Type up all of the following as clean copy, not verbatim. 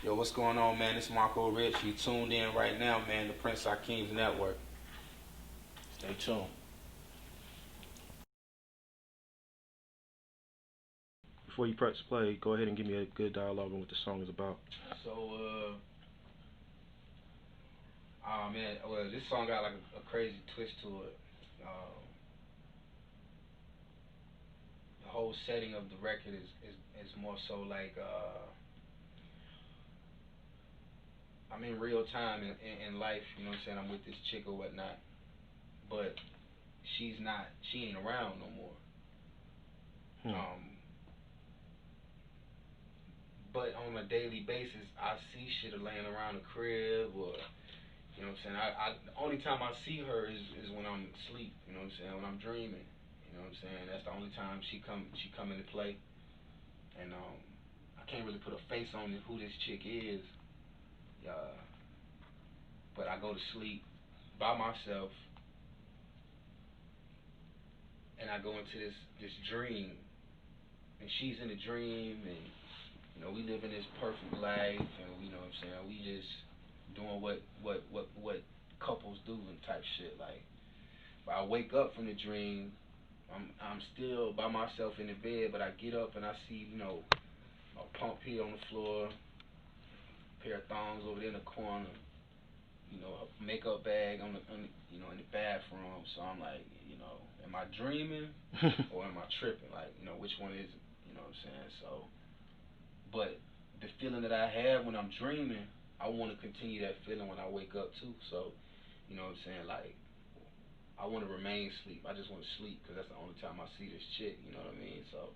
Yo, what's going on, man? It's Marco Richh. You tuned in right now, man, to Prince Hakim's Network. Stay tuned. Before you press play, go ahead and give me a good dialogue on what the song is about. So, man, well, this song got like a crazy twist to it. The whole setting of the record is more so like, I'm in real time in life, you know what I'm saying? I'm with this chick or whatnot, but she ain't around no more. But on a daily basis, I see shit laying around the crib, or you know what I'm saying. The only time I see her is when I'm asleep. You know what I'm saying. When I'm dreaming. You know what I'm saying. That's the only time she come into play. And I can't really put a face on who this chick is. But I go to sleep by myself, and I go into this dream, and she's in a dream, and you know, we live in this perfect life, and you know what I'm saying, we just doing what couples do and type shit. Like, but I wake up from the dream, I'm still by myself in the bed, but I get up and I see, you know, a pump pee on the floor, a pair of thongs over there in the corner, you know, a makeup bag on the you know, in the bathroom. So I'm like, you know, am I dreaming or am I tripping? Like, you know, which one is it? You know what I'm saying? So. But the feeling that I have when I'm dreaming, I want to continue that feeling when I wake up too. So, you know what I'm saying? Like, I want to remain asleep. I just want to sleep because that's the only time I see this chick. You know what I mean? So,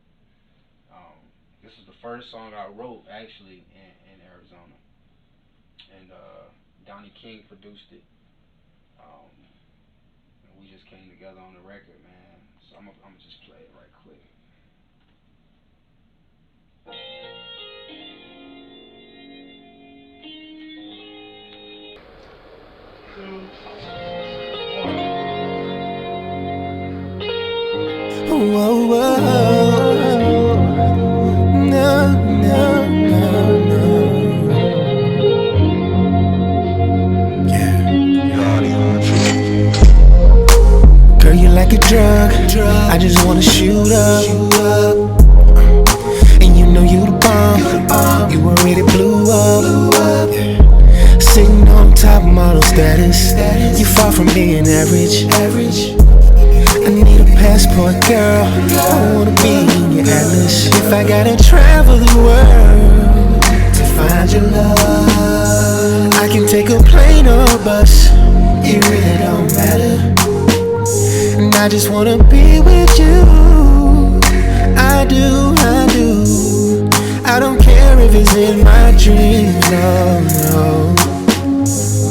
this is the first song I wrote actually in Arizona, and Donnie King produced it. And we just came together on the record, man. So I'm gonna just play it right quick. Whoa, whoa. No, no, no, no. Yeah. Girl, you like a drug. I just wanna shoot up. And you know you the bomb. You already blew up. Yeah. Sitting on top model status. You far from being average. I need a passport, girl. I wanna be in your atlas. If I gotta travel the world to find your love, I can take a plane or a bus. It really don't matter. And I just wanna be with you. I do. I don't care if it's in my dreams, no.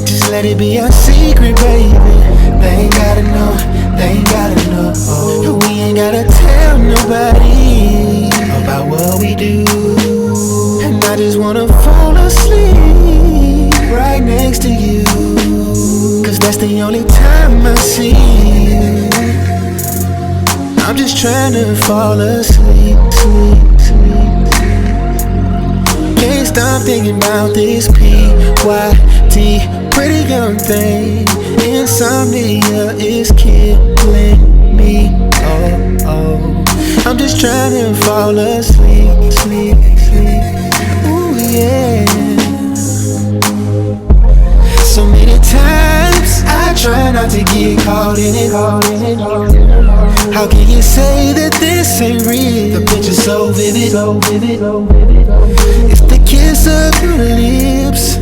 Just let it be our secret, baby. They ain't gotta know. We ain't gotta tell nobody about what we do. And I just wanna fall asleep right next to you, cause that's the only time I see you. I'm just trying to fall asleep. Can't stop thinking about this P-Y-T, pretty young thing. Insomnia is killing me. Oh. I'm just trying to fall asleep. Ooh, yeah. So many times I try not to get caught in it. How can you say that this ain't real? The picture's so vivid. It's the kiss of your lips,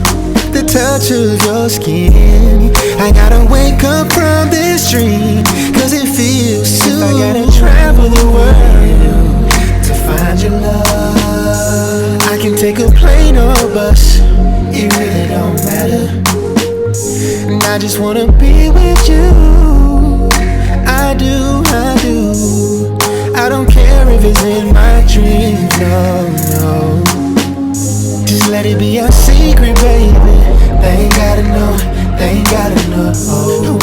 the touch of your skin. I gotta wake up from this dream, cause it feels too. I gotta travel the world to find your love. I can take a plane or a bus, it really don't matter. And I just wanna be with you. I do. I don't care if it's in my dreams, no. Just let it be our secret, baby. They ain't gotta know.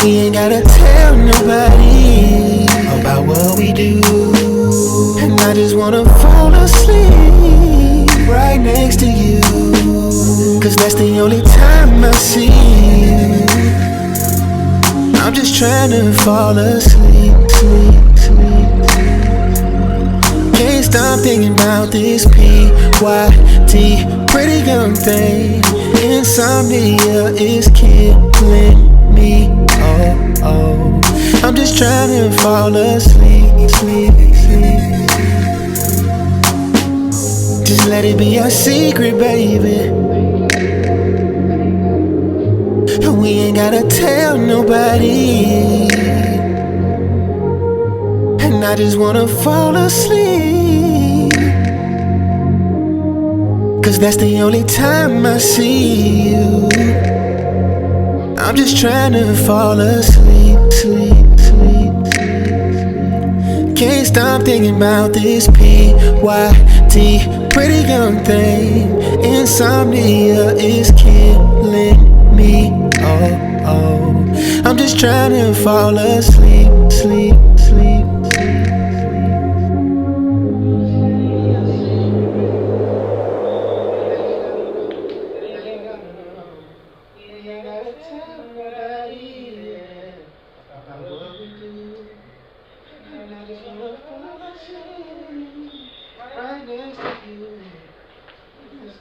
We ain't gotta tell nobody about what we do. And I just wanna fall asleep right next to you. Cause that's the only time I see you. I'm just trying to fall asleep, sleep, sleep. Can't stop thinking about this P-Y-T, pretty young thing. Insomnia is killing me, oh, oh. I'm just trying to fall asleep, sleep, sleep. Just let it be our secret, baby. We ain't gotta tell nobody. And I just wanna fall asleep. Cause that's the only time I see you. I'm just trying to fall asleep, sleep, sleep, sleep. Can't stop thinking about this P-Y-T, pretty young thing. Insomnia is killing me, oh, oh. I'm just trying to fall asleep, sleep, sleep.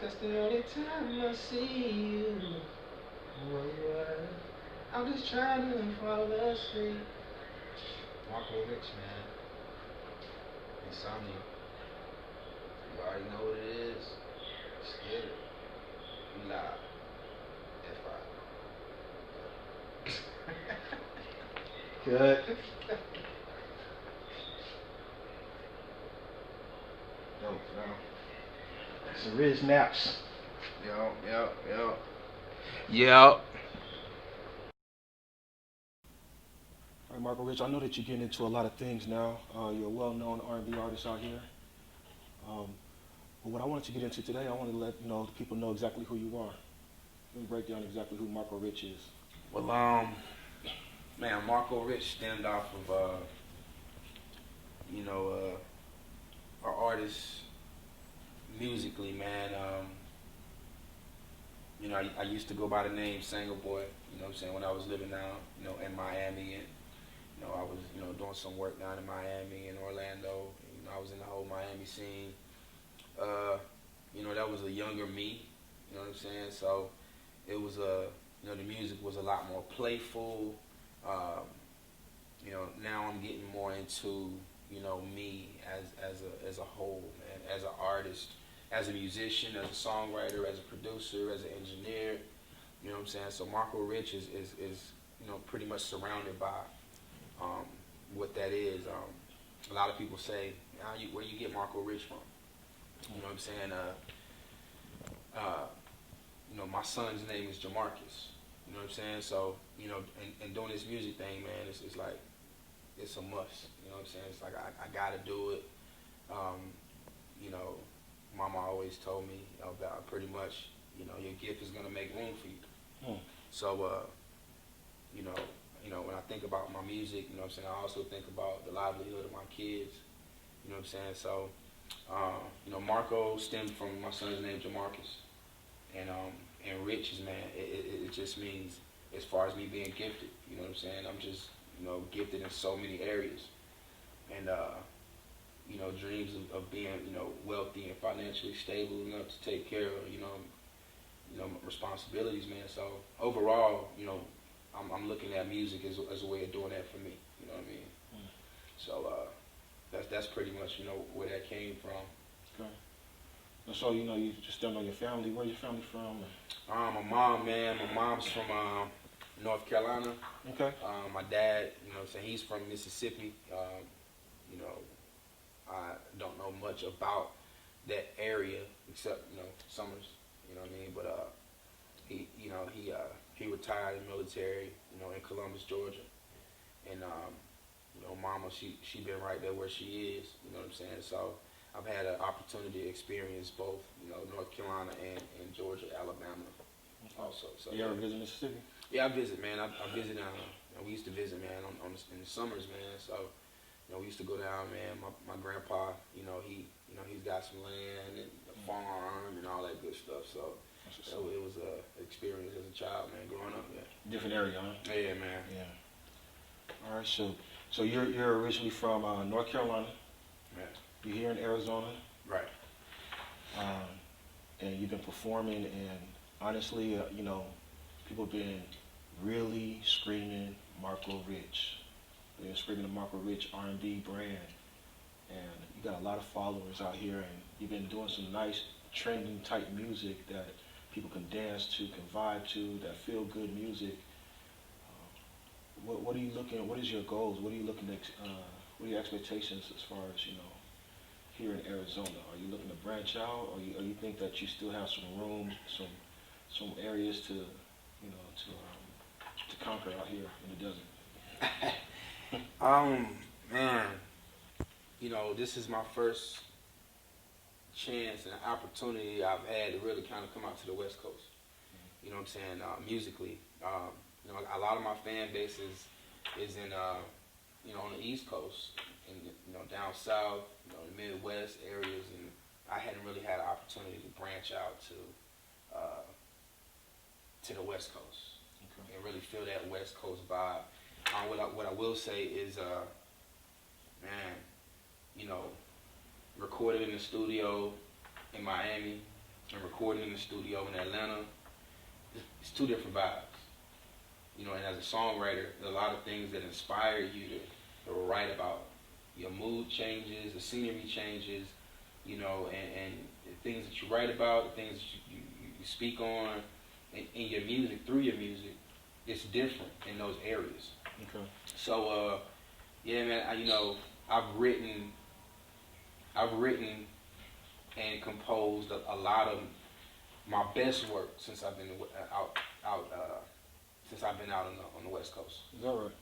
That's the only time I see you. I'm just trying to fall asleep. Marco Richh, man. Insomnia. You already know what it is. Scared. We live. F5. Good. Dope, man. Some Riz naps. Yo. All right, Marco Richh, I know that you're getting into a lot of things now. You're a well-known R&B artist out here. But what I wanted to get into today, I wanted to let the people know exactly who you are. Let me break down exactly who Marco Richh is. Well, man, Marco Richh stemmed off of, our artists musically, man. I used to go by the name Sanger Boy, when I was living down, in Miami, and, I was, doing some work down in Miami and Orlando. I was in the whole Miami scene. That was a younger me, So it was the music was a lot more playful. Now I'm getting more into, me as a whole, man, as an artist, as a musician, as a songwriter, as a producer, as an engineer. So Marco Richh is pretty much surrounded by what that is. A lot of people say, where you get Marco Richh from? My son's name is Jamarcus. So, and doing this music thing, man, it's like, it's a must. It's like, I gotta do it. Mama always told me about pretty much, your gift is gonna make room for you. So, when I think about my music, I also think about the livelihood of my kids. So, Marco stemmed from my son's name, Jamarcus. And Rich is, man, it just means, as far as me being gifted, I'm just, gifted in so many areas. And, dreams of being, wealthy and financially stable enough to take care of, responsibilities, man. So overall, I'm looking at music as a way of doing that for me. You know what I mean? So that's pretty much, where that came from. Okay. So, you just don't know your family. Where's your family from? My mom, man. My mom's from North Carolina. Okay. My dad, he's from Mississippi. I don't know much about that area except, summers. You know what I mean? But he retired in the military, in Columbus, Georgia. And Mama, she been right there where she is. So I've had an opportunity to experience both, North Carolina and Georgia, Alabama, also. So you ever visit Mississippi? Yeah, I visit, man. I visit. We used to visit, man, in the summers, man. So we used to go down, man. My grandpa, he's got some land and a farm and all that good stuff. So So it was a experience as a child, man, growing up. Yeah. Different area, huh? Yeah, man. Yeah. All right, so you're originally from North Carolina. Yeah. You're here in Arizona. Right. And you've been performing, and honestly, you know, people have been really screaming Marco Richh. They've been screaming the Marco Richh R&B brand, and you got a lot of followers out here, and you've been doing some nice trending type music that people can dance to, can vibe to, that feel good music. What are you looking? What is your goals? What are you looking at? What are your expectations as far as, you know, here in Arizona? Are you looking to branch out, or you think that you still have some room, some areas to, you know, to conquer out here in the desert? Man, you know, this is my first chance and opportunity I've had to really kind of come out to the West Coast. You know what I'm saying? Musically, you know, a lot of my fan base is in, you know, on the East Coast, and, you know, down south, you know, the Midwest areas, and I hadn't really had an opportunity to branch out to the West Coast, okay, and really feel that West Coast vibe. What I will say is, man, you know, recorded in the studio in Miami and recording in the studio in Atlanta, it's two different vibes. You know, and as a songwriter, there are a lot of things that inspire you to write about. Your mood changes, the scenery changes, you know, and the things that you write about, the things that you speak on, in your music, through your music, it's different in those areas. Okay. So, yeah, man, you know, I've written and composed a lot of my best work since I've been out on the West Coast. Is that right?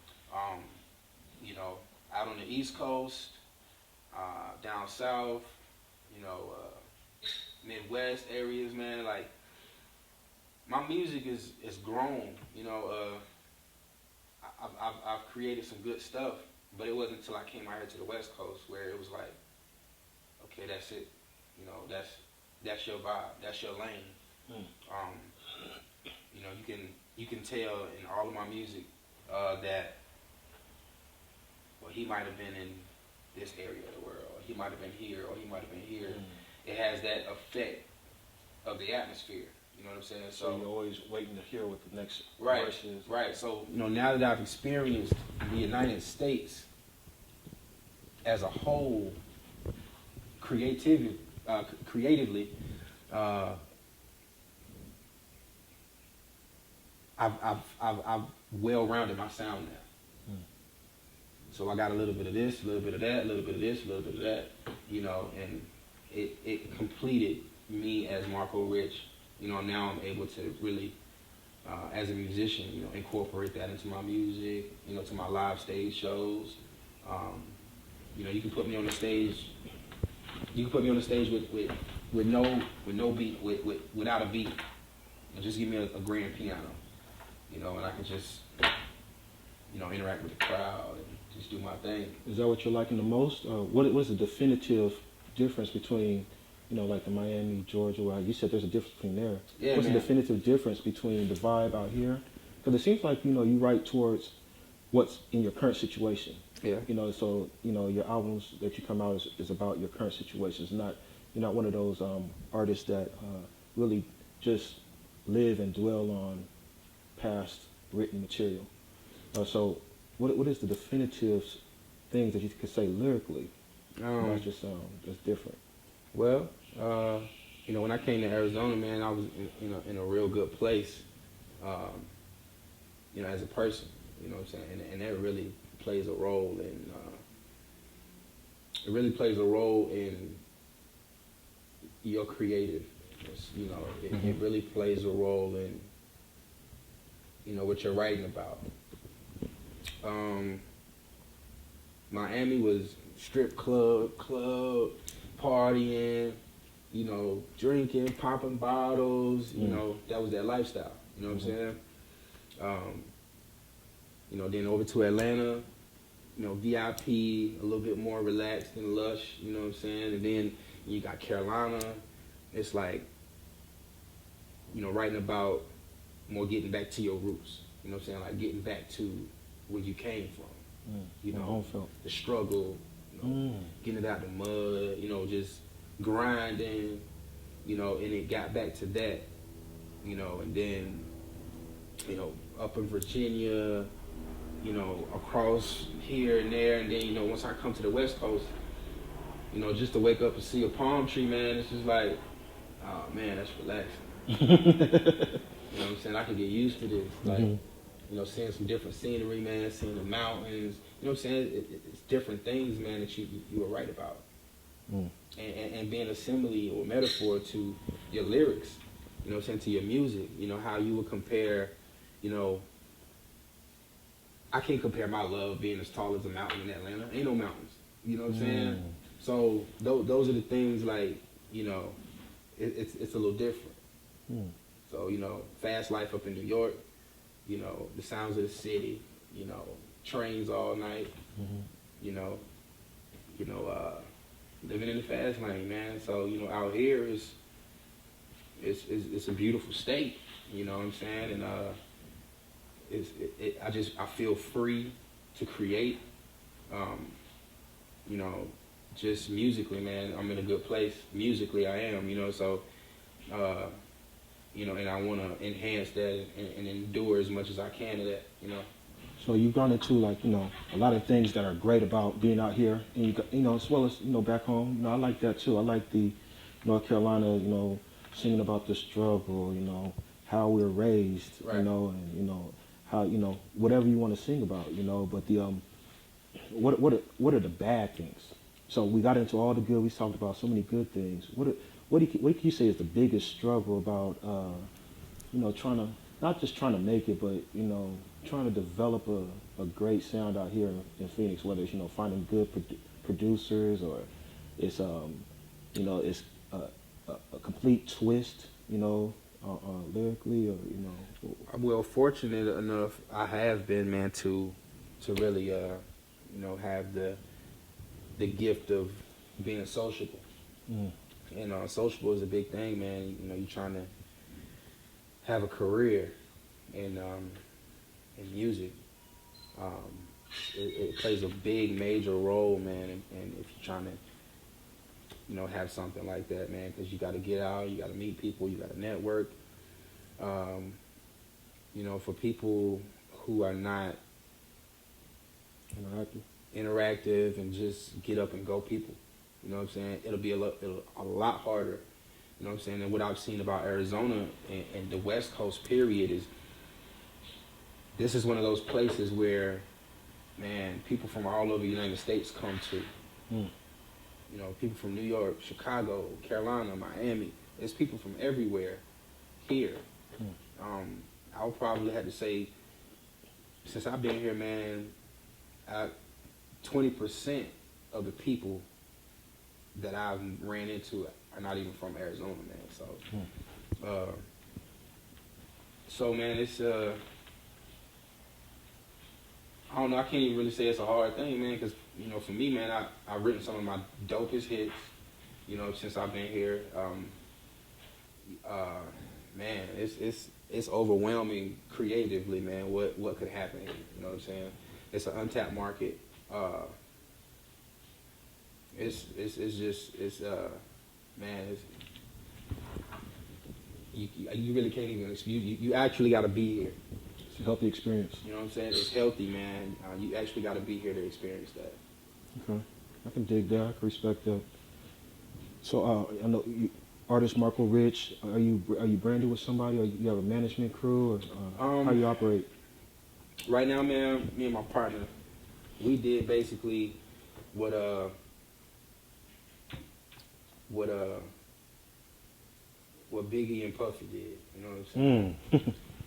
You know, out on the East Coast, down south, you know, Midwest areas, man. Like, my music is grown. You know, I've created some good stuff, but it wasn't until I came out here to the West Coast where it was like, okay, that's it. You know, that's your vibe, that's your lane. You know, you can tell in all of my music that, well, he might have been in this area of the world, or he might have been here, or he might have been here. It has that effect of the atmosphere. You know what I'm saying? So you're always waiting to hear what the next right, verse is. Right. So, you know, now that I've experienced the United States as a whole, creatively, I've well-rounded my sound now. So I got a little bit of this, a little bit of that, a little bit of this, a little bit of that, you know, and it completed me as Marco Richh. You know, now I'm able to really, as a musician, you know, incorporate that into my music, you know, to my live stage shows. You know, you can put me on the stage. You can put me on the stage with no beat, without a beat. You know, just give me a grand piano, you know, and I can just, you know, interact with the crowd and just do my thing. Is that what you're liking the most? What was the definitive difference between, you know, like the Miami, Georgia, where you said there's a difference between there? Yeah, what's man. the definitive difference between the vibe out here? Because it seems like, you know, you write towards what's in your current situation. Yeah. You know, so, you know, your albums that you come out is about your current situation. You're not one of those artists that really just live and dwell on past written material. So what is the definitive things that you could say lyrically about your sound that's different? Well, you know, when I came to Arizona, man, I was in a real good place, you know, as a person, you know what I'm saying? And that really plays a role in, your creativeness, you know. It really plays a role in, you know, what you're writing about. Miami was strip club, partying, you know, drinking, popping bottles, you know, that was that lifestyle, you know what I'm saying? You know, then over to Atlanta, you know, VIP, a little bit more relaxed and lush, you know what I'm saying? And then you got Carolina, it's like you know, writing about more getting back to your roots. You know what I'm saying? Like getting back to where you came from. You know, the struggle, you know, getting it out the mud, you know, just grinding, you know, and it got back to that, you know, and then, you know, up in Virginia, you know, across here and there, and then, you know, once I come to the West Coast, you know, just to wake up and see a palm tree, man, it's just like, oh man, that's relaxing. You know what I'm saying? I can get used to this. Like, you know, seeing some different scenery, man, seeing the mountains, you know what I'm saying? It's different things, man, that you were right about. And being a simile or metaphor to your lyrics, you know what I'm saying, to your music, you know, how you would compare, you know, I can't compare my love being as tall as a mountain in Atlanta. Ain't no mountains. You know what I'm saying? So those are the things, like, you know, it's a little different. So, you know, fast life up in New York, you know, the sounds of the city, you know, trains all night, you know, living in the fast lane, man. So, you know, out here it's a beautiful state, you know what I'm saying? And I feel free to create, you know, just musically, man. I'm in a good place musically. I am, you know. So, you know, and I want to enhance that and endure as much as I can of that, you know. So you've gone into, like, you know, a lot of things that are great about being out here, and you know, as well as, you know, back home. You know, I like that too. I like the North Carolina, you know, singing about the struggle, you know, how we were raised, right. You know, and, you know, how, you know, whatever you want to sing about, you know. But the what are the bad things? So we got into all the good. We talked about so many good things. What can you say is the biggest struggle about, you know, not just trying to make it, but, you know, trying to develop a great sound out here in Phoenix, whether it's, you know, finding good producers, or it's, you know, it's a complete twist, you know, lyrically, or, you know. Well, fortunate enough, I have been, man, to really, you know, have the gift of being sociable. And sociable is a big thing, man. You know, you're trying to have a career in music. It plays a big, major role, man. And if you're trying to, you know, have something like that, man, because you got to get out, you got to meet people, you got to network. You know, for people who are not interactive and just get up and go people, you know what I'm saying? It'll be a lot harder, you know what I'm saying? And what I've seen about Arizona and the West Coast period is, this is one of those places where, man, people from all over the United States come to. You know, people from New York, Chicago, Carolina, Miami. There's people from everywhere here. I'll probably have to say, since I've been here, man, 20% of the people that I've ran into are not even from Arizona, man. So, so man, it's I don't know. I can't even really say it's a hard thing, man, because, you know, for me, man, I've written some of my dopest hits, you know, since I've been here. Man, it's overwhelming creatively, man. What could happen? You know what I'm saying? It's an untapped market. It's man. You really can't even excuse. You actually got to be here. It's a healthy experience. You know what I'm saying? It's healthy, man. You actually got to be here to experience that. Okay, I can dig that. I can respect that. So I know artist Marco Richh. Are you branded with somebody, or you have a management crew, or how you operate? Right now, man, me and my partner, we did basically what Biggie and Puffy did. You know what I'm saying?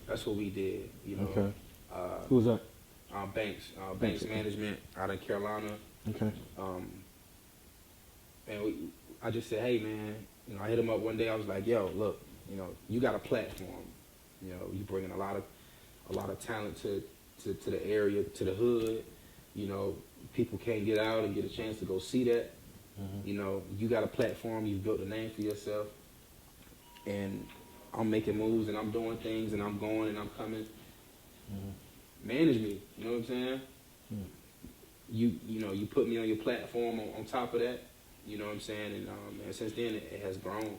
That's what we did. You know. Okay. Who was that? Bankz Management out of Carolina. Okay. And I just said, hey, man, you know, I hit him up one day. I was like, yo, look, you know, you got a platform. You know, you bringing a lot of talent to the area, to the hood. You know, people can't get out and get a chance to go see that. You know, you got a platform. You've built a name for yourself. And I'm making moves and I'm doing things and I'm going and I'm coming. Manage me, you know what I'm saying? You know, you put me on your platform on top of that, you know what I'm saying? And since then it has grown.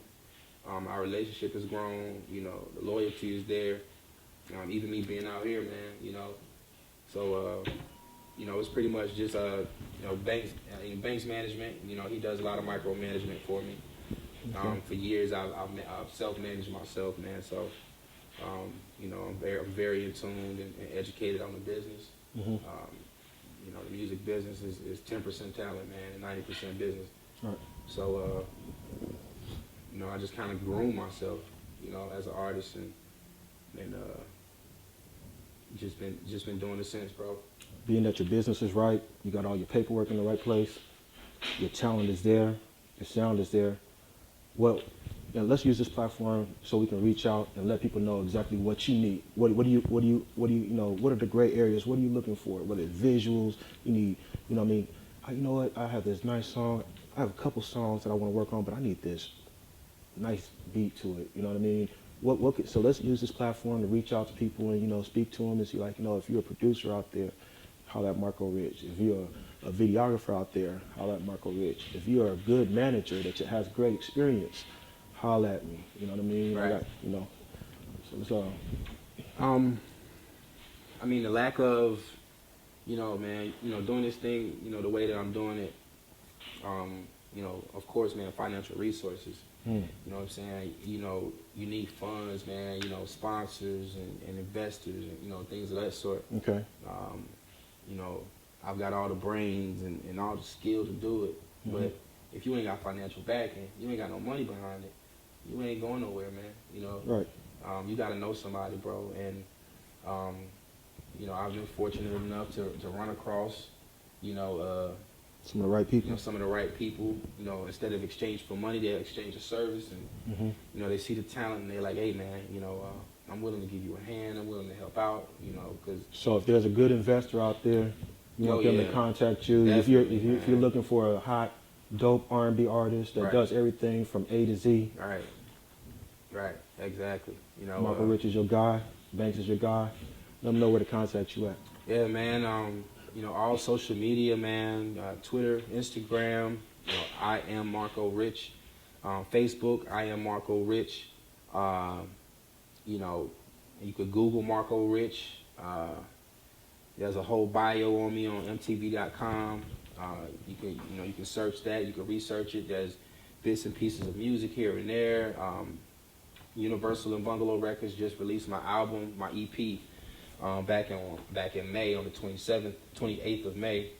Our relationship has grown, you know, the loyalty is there. Even me being out here, man, you know. So, you know, it's pretty much just, you know, Bankz Management, you know, he does a lot of micromanagement for me. For years, I've self-managed myself, man. So, you know, I'm very in tune and educated on the business. You know, the music business is 10% talent, man, and 90% business. Right. So, you know, I just kind of groom myself, you know, as an artist, and just been doing it since, bro. Being that your business is right, you got all your paperwork in the right place, your talent is there, your sound is there. Well, you know, let's use this platform so we can reach out and let people know exactly what you need. What do you know? What are the gray areas? What are you looking for? Whether it's visuals, you need, you know what I mean? You know what? I have this nice song. I have a couple songs that I want to work on, but I need this nice beat to it. You know what I mean? So let's use this platform to reach out to people and, you know, speak to them and see, like, you know, if you're a producer out there, holler at Marco Richh. If you're a videographer out there, holler at Marco Richh. If you're a good manager that has great experience, holler at me. You know what I mean? Right. You know, so it's I mean, the lack of, you know, man, you know, doing this thing, you know, the way that I'm doing it, you know, of course, man, financial resources. You know what I'm saying? You know, you need funds, man, you know, sponsors and investors and, you know, things of that sort. Okay. You know, I've got all the brains and all the skill to do it. But if you ain't got financial backing, you ain't got no money behind it, you ain't going nowhere, man. You know? Right. You got to know somebody, bro. And, you know, I've been fortunate enough to run across, you know, some of the right people. You know, some of the right people. You know, instead of exchange for money, they exchange a service, and you know, they see the talent and they're like, "Hey, man, you know, I'm willing to give you a hand. I'm willing to help out." You know, because so if there's a good investor out there, you want them to contact you. If you're looking for a hot, dope R&B artist that does everything from A to Z. Right, exactly. You know, Marco Richh is your guy. Bankz is your guy. Let them know where to contact you at. Yeah, man. You know, all social media, man, Twitter, Instagram, you know, I am Marco Richh. Facebook, I am Marco Richh. You know, you could Google Marco Richh. There's a whole bio on me on mtv.com. You can search that. You can research it. There's bits and pieces of music here and there. Universal and Bungalow Records just released my album, my EP. Back in May, on the 28th of May,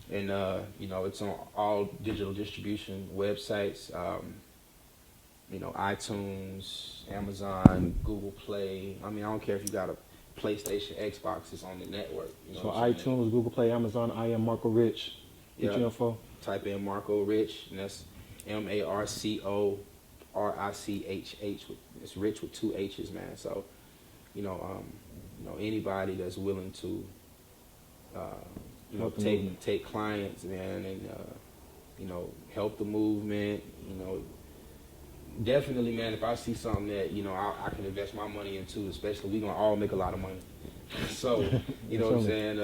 and you know, it's on all digital distribution websites, you know, iTunes, Amazon, Google Play. I mean, I don't care if you got a PlayStation, Xbox, it's on the network. You know, so iTunes, Google Play, Amazon. I am Marco Richh. Get your info. Type in Marco Richh, and that's MarcoRichh. It's Rich with 2 H's, man. So, you know, anybody that's willing to, you know, take clients, man, and you know, help the movement. You know, definitely, man. If I see something that, you know, I can invest my money into, especially, we gonna all make a lot of money. So, you know what I'm saying?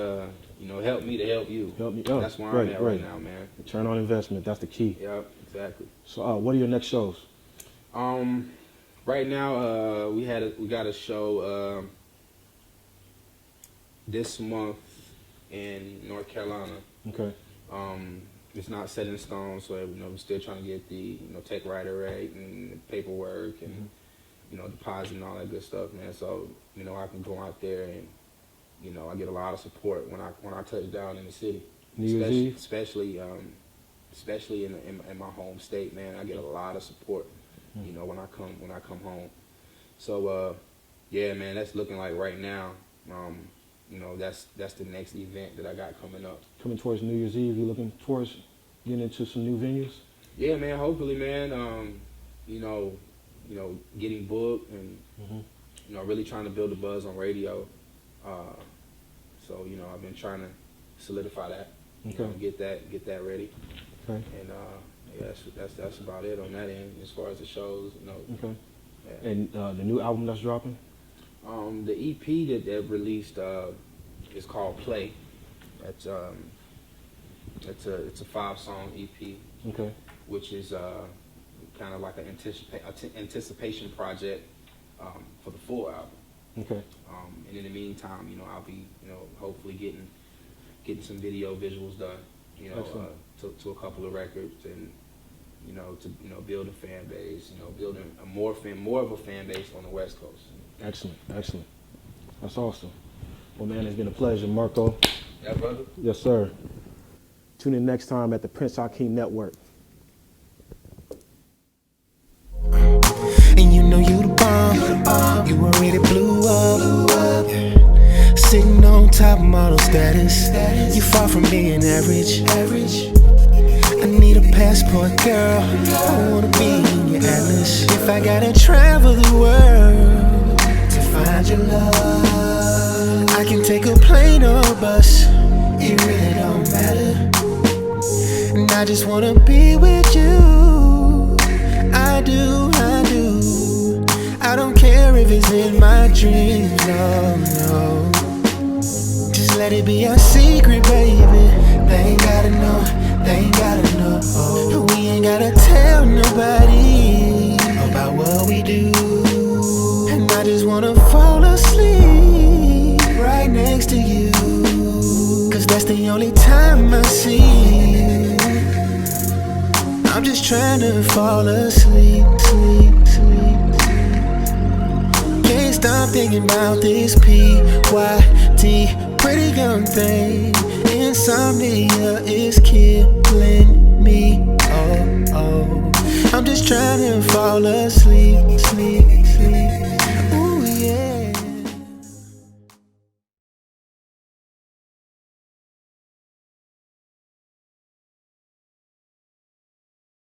You know, help me to help you. Help me. That's where I'm at right now, man. Return on investment. That's the key. Yep, exactly. So, what are your next shows? Right now, we got a show this month in North Carolina. Okay. It's not set in stone, so, you know, we're still trying to get the, you know, tech writer rate and paperwork and you know, deposit and all that good stuff, man. So, you know, I can go out there and, you know, I get a lot of support when I touch down in the city. Especially in my home state, man. I get a lot of support, you know, when I come home. So yeah, man, that's looking like right now. You know, that's the next event that I got coming up. Coming towards New Year's Eve, you looking towards getting into some new venues? Yeah, man. Hopefully, man. You know, getting booked and you know, really trying to build a buzz on radio. So, you know, I've been trying to solidify that. Okay. You know, get that ready. Okay. And yeah, that's about it on that end as far as the shows. You know. Okay. Yeah. And the new album that's dropping? The EP that released is called Play. That's it's a 5-song EP. Okay. Which is kind of like an anticipation project for the full album. Okay. And in the meantime, you know, I'll be, you know, hopefully getting some video visuals done, you know, to a couple of records, and you know, to, you know, build a fan base, you know, building more of a fan base on the West Coast. Excellent, excellent. That's awesome. Well, man, it's been a pleasure, Marco. Yeah, brother. Yes, sir. Tune in next time at the Prince Hakeem Network. And you know you the bomb. You already blew up. Yeah. Sitting on top of model status. You far from being average. I need a passport, girl. I wanna be in your atlas. If I gotta travel the world to find your love, I can take a plane or a bus. It really don't matter. And I just wanna be with you. I do. I don't care if it's in my dreams, no. Just let it be our secret, baby. They ain't gotta know. We ain't gotta tell nobody about what we do. And I just wanna fall asleep right next to you, 'cause that's the only time I see you. I'm just trying to fall asleep. Can't stop thinking about this PYT, pretty young thing. Insomnia is killing me. Oh, I'm just trying to fall asleep.